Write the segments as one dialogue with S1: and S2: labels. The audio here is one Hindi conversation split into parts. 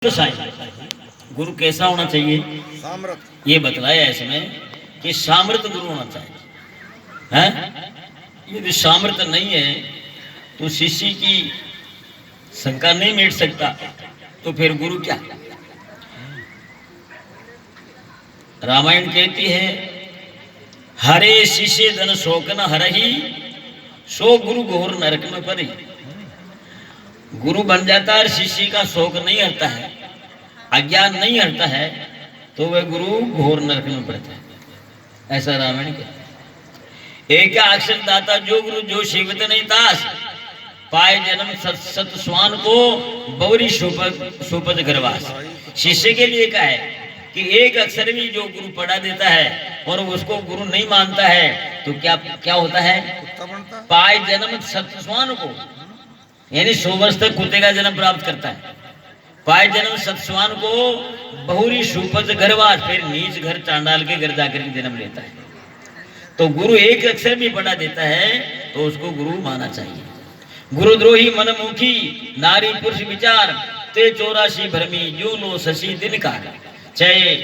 S1: तो साईं गुरु कैसा होना चाहिए ये बतलाया इसमें कि सामर्थ गुरु होना चाहिए है। यदि सामर्थ नहीं है तो शिष्य की शंका नहीं मिट सकता, तो फिर गुरु क्या। रामायण कहती है हरे शिष्य धन शोकन हरही सो गुरु घोर नरक में पड़ी। गुरु बन जाता है, शिष्य का शोक नहीं हटता है, अज्ञान नहीं हटता है, तो वह गुरु घोर नरक में पड़ता है। ऐसा रामायण कहता है। एक अक्षर दाता जो गुरु जो शिवत नहीं दास पाए जन्म सत स्वान को बौरी सोपत घरवास। शिष्य के लिए क्या है कि एक अक्षर भी जो गुरु पढ़ा देता है और उसको गुरु नहीं मानता है तो क्या क्या होता है, पाए जन्म सत स्वान को, यानी 100 वर्ष तक कुत्ते का जन्म प्राप्त करता है। पाए जन्म सत्स्वान को बहुरी सुपज घरवास, फिर नीच घर चांडाल के घर जाकर के जन्म लेता है। तो गुरु एक अक्षर भी पढ़ा देता है तो उसको गुरु माना चाहिए। गुरुद्रोही मनमुखी नारी पुरुष विचार ते 84 भ्रमी जो लो शशि दिन का। चाहे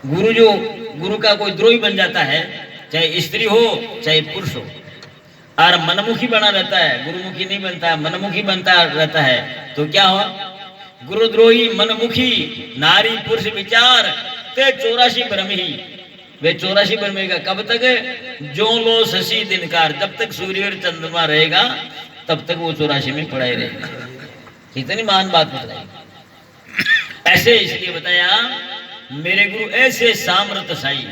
S1: गुरु का कोई द्रोही बन जाता है, चाहे स्त्री हो चाहे पुरुष हो, और मनमुखी बना रहता है, गुरुमुखी नहीं बनता है, मनमुखी बनता रहता है, तो क्या हो, गुरुद्रोही मनमुखी नारी पुरुष विचार ते 84 भ्रम ही। वे 84 भ्रमेगा कब तक, जो लो शशि दिनकार, जब तक सूर्य और चंद्रमा रहेगा तब तक वो 84 में पढ़ाई रहेगा। कितनी महान बात बताई। ऐसे इसलिए बताया मेरे गुरु ऐसे सामर्थ साई,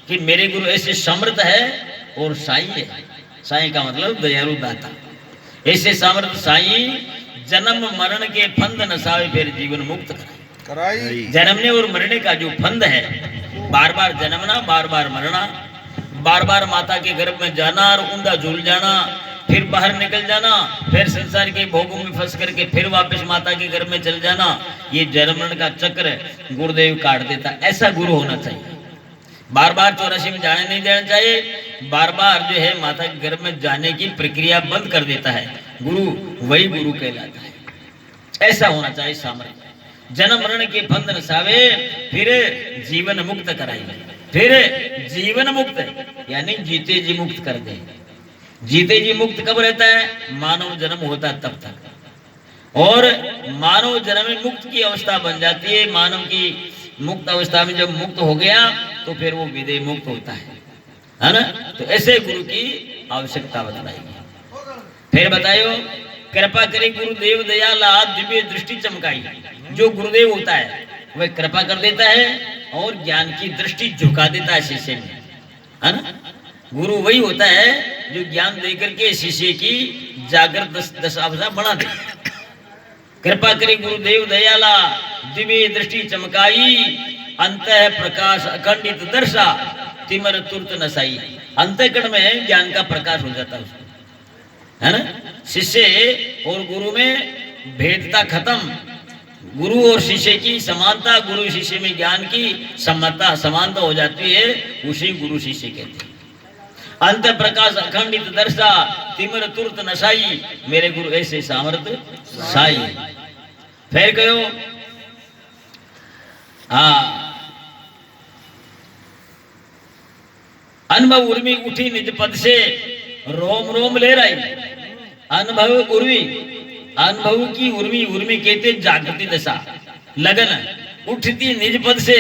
S1: कि मेरे गुरु ऐसे समर्थ है और साई है। साईं का मतलब दयालु दाता। ऐसे सामर्थ साईं जन्म मरण के फंद नसावे फिर जीवन मुक्त कराई। जन्मने और मरने का जो फंद है, बार बार जन्मना, बार बार मरना, बार बार माता के गर्भ में जाना और ऊंधा झूल जाना, फिर बाहर निकल जाना, फिर संसार के भोगों में फंस करके फिर वापस माता के गर्भ में चल जाना, ये जन्म मरण का चक्र गुरुदेव काट देता। ऐसा गुरु होना चाहिए। बार बार 84 में जाने नहीं देना चाहिए, बार बार जो है माता के गर्भ में जाने की प्रक्रिया बंद कर देता है। गुरु वही गुरु कहलाता है। ऐसा होना चाहिए सामर्थ्य। जन्म मरण के फंद नसावे फिर जीवन मुक्त कराएंगे। फिर जीवन मुक्त यानी जीते जी मुक्त कर दे। जीते जी मुक्त कब रहता है, मानव जन्म होता तब तक। और मानव जन्म में मुक्त की अवस्था बन जाती है। मानव की मुक्त अवस्था में जब मुक्त हो गया तो फिर वो विदेह मुक्त होता है ना। तो ऐसे गुरु की आवश्यकता बताएगी। फिर बताइयो कृपा करे गुरुदेव दयाला दिव्य दृष्टि चमकाई। जो गुरुदेव होता है वह कृपा कर देता है और ज्ञान की दृष्टि झुका देता है शिष्य में, है ना। गुरु वही होता है जो ज्ञान देकर के शिष्य की जागृत दशा बना दे। कृपा करे गुरुदेव दयाला दिव्य दृष्टि चमकाई अंत प्रकाश अखंडित दर्शा तिमर तुरत नसाई। अंतःकरण में ज्ञान का प्रकाश हो जाता है उसको, है ना। शिष्य और गुरु में भेदता खत्म, गुरु और शिष्य की समानता, गुरु शिष्य में ज्ञान की समता समानता हो जाती है, उसी गुरु शिष्य कहते हैं। अंत प्रकाश अखंडित दर्शा तिमर तुरत नसाई, मेरे गुरु ऐसे सामर्थ साई। फिर कहो अनुभव उर्मी उठी निज पद से रोम रोम ले रही। अनुभव उर्वी, अनुभव की उर्मी, उर्मी कहते जागृति दशा, लगन उठती निज पद से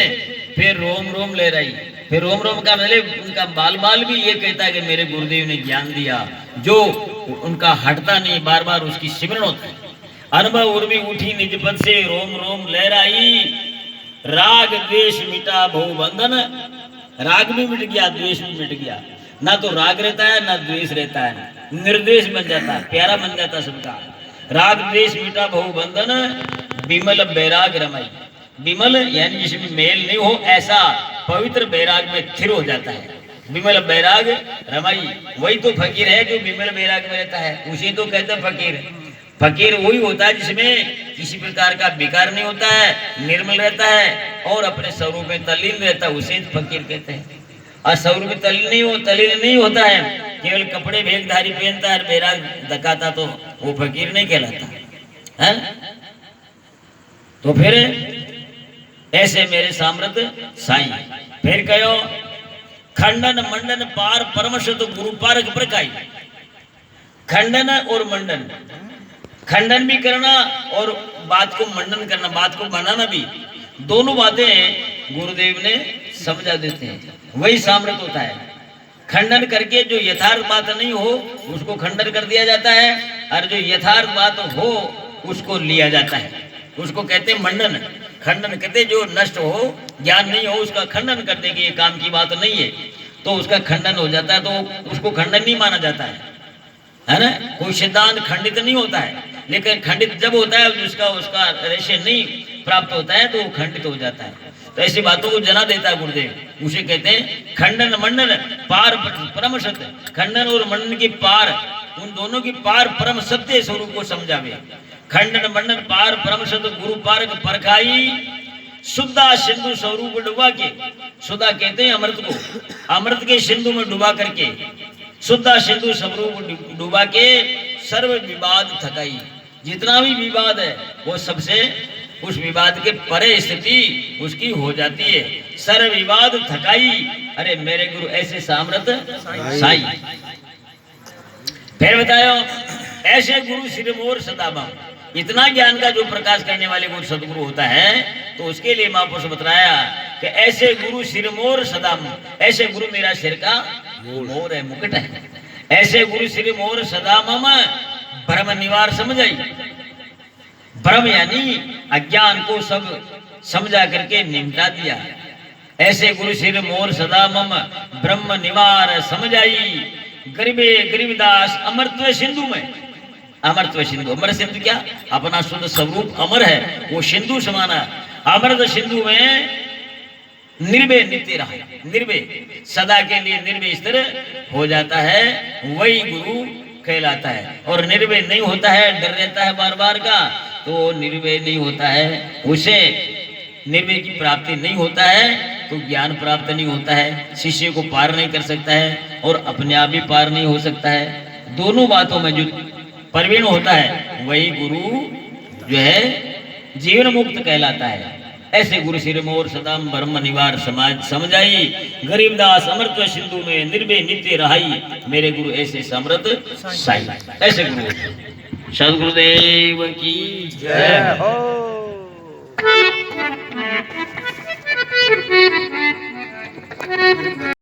S1: फिर रोम रोम ले रही। फिर रोम रोम का मतलब उनका बाल बाल भी ये कहता है कि मेरे गुरुदेव ने ज्ञान दिया, जो उनका हटता नहीं, बार बार उसकी सिमरण होता है। अनुभव उर्मी उठी निज पद से रोम रोम लहराई, राग द्वेष मिटा भव बंधन। राग भी मिट गया, द्वेष भी मिट गया। ना तो राग रहता है ना द्वेष रहता है, निर्देश बन जाता है, प्यारा बन जाता सबका। राग द्वेष मिटा भव बंधन विमल बैराग रमाई। विमल यानी जिसमें मेल नहीं हो, ऐसा पवित्र बैराग में स्थिर हो जाता है। विमल बैराग रमाई, वही तो फकीर है जो विमल बैराग में रहता है, उसी तो कहते हैं फकीर। फकीर वही होता है जिसमें किसी प्रकार का विकार नहीं होता है, निर्मल रहता है और अपने स्वरूप में तल्लीन रहता है, उसे फकीर कहते हैं। और स्वरूप में तल्लीन नहीं होता है, केवल कपड़े भेगधारी पहनता है, बैराग दिखाता, तो वो फकीर नहीं कहलाता है। तो फिर ऐसे मेरे सामर्थ साई। फिर कहो खंडन मंडन पार परमश तो गुरु पारक प्रकाई। खंडन और मंडन, खंडन भी करना और बात को मंडन करना, बात को बनाना भी, दोनों बातें गुरुदेव ने समझा देते हैं। वही सामर्थ होता है। खंडन करके जो यथार्थ बात नहीं हो उसको खंडन कर दिया जाता है, और जो यथार्थ बात हो उसको लिया जाता है, उसको कहते हैं मंडन। खंडन कहते जो नष्ट हो, ज्ञान नहीं हो, उसका खंडन करते कि ये काम की बात नहीं है, तो उसका खंडन हो जाता है, तो उसको खंडन नहीं माना जाता है ना। कोई सिद्धांत खंडित नहीं होता है, लेकिन खंडित जब होता है जिसका उसका रेशे नहीं प्राप्त होता है तो वो खंडित हो जाता है। तो ऐसी बातों को जना देता है गुरुदेव, उसे कहते हैं खंडन मंडन पार परम सत्य। खंडन और मंडन के पार, उन दोनों की पार परम सत्य स्वरूप को समझावे। खंडन मंडन पार परम सत्य गुरु पारक परखाई, शुद्धा सिंधु स्वरूप डुबा के। शुद्धा कहते हैं अमृत को, अमृत के सिंधु में डुबा करके, शुद्धा सिंधु स्वरूप डुबा के सर्व विवाद थकाई। जितना भी विवाद है वो सबसे, उस विवाद के परे स्थिति उसकी हो जाती है। सर्व विवाद थकाई, अरे मेरे गुरु ऐसे सामर्थ साई। फिर बताओ ऐसे गुरु सिरमोर सदाबा। इतना ज्ञान का जो प्रकाश करने वाले गुरु सदगुरु होता है, तो उसके लिए महापुरुष बताया कि ऐसे गुरु सिरमोर सदाम। ऐसे गुरु मेरा सिर का मोर है, मुकुट है। ऐसे गुरु सिरमोर सदामम भ्रम निवार समझाई। भ्रम यानी अज्ञान को सब समझा करके निमटा दिया। ऐसे गुरु सिर मोर सदा मम ब्रह्म निवार समझाई। गरीबे गरीबदास अमरत्व सिंधु में। अमरत्व सिंधु, अमर सिंधु क्या, अपना शुद्ध स्वरूप अमर है, वो सिंधु समाना। अमृत सिंधु में निर्भय नित्य रहा, निर्भय सदा के लिए निर्भय स्थिर हो जाता है, वही गुरु कहलाता है। और निर्भय नहीं होता है, डर रहता है बार बार का, तो निर्भय नहीं होता है, उसे निर्भय की प्राप्ति नहीं होता है, तो ज्ञान प्राप्त नहीं होता है, शिष्य को पार नहीं कर सकता है और अपने आप भी पार नहीं हो सकता है। दोनों बातों में जो प्रवीण होता है वही गुरु जो है जीवन मुक्त कहलाता है। ऐसे गुरु सिरमोर सदाम ब्रह्म निवार समाज समझाई। गरीबदास अमृत सिंधु में निर्भय नित्य रहाई। मेरे गुरु ऐसे समृद्ध साई। ऐसे गुरु सदगुरुदेव की जय हो।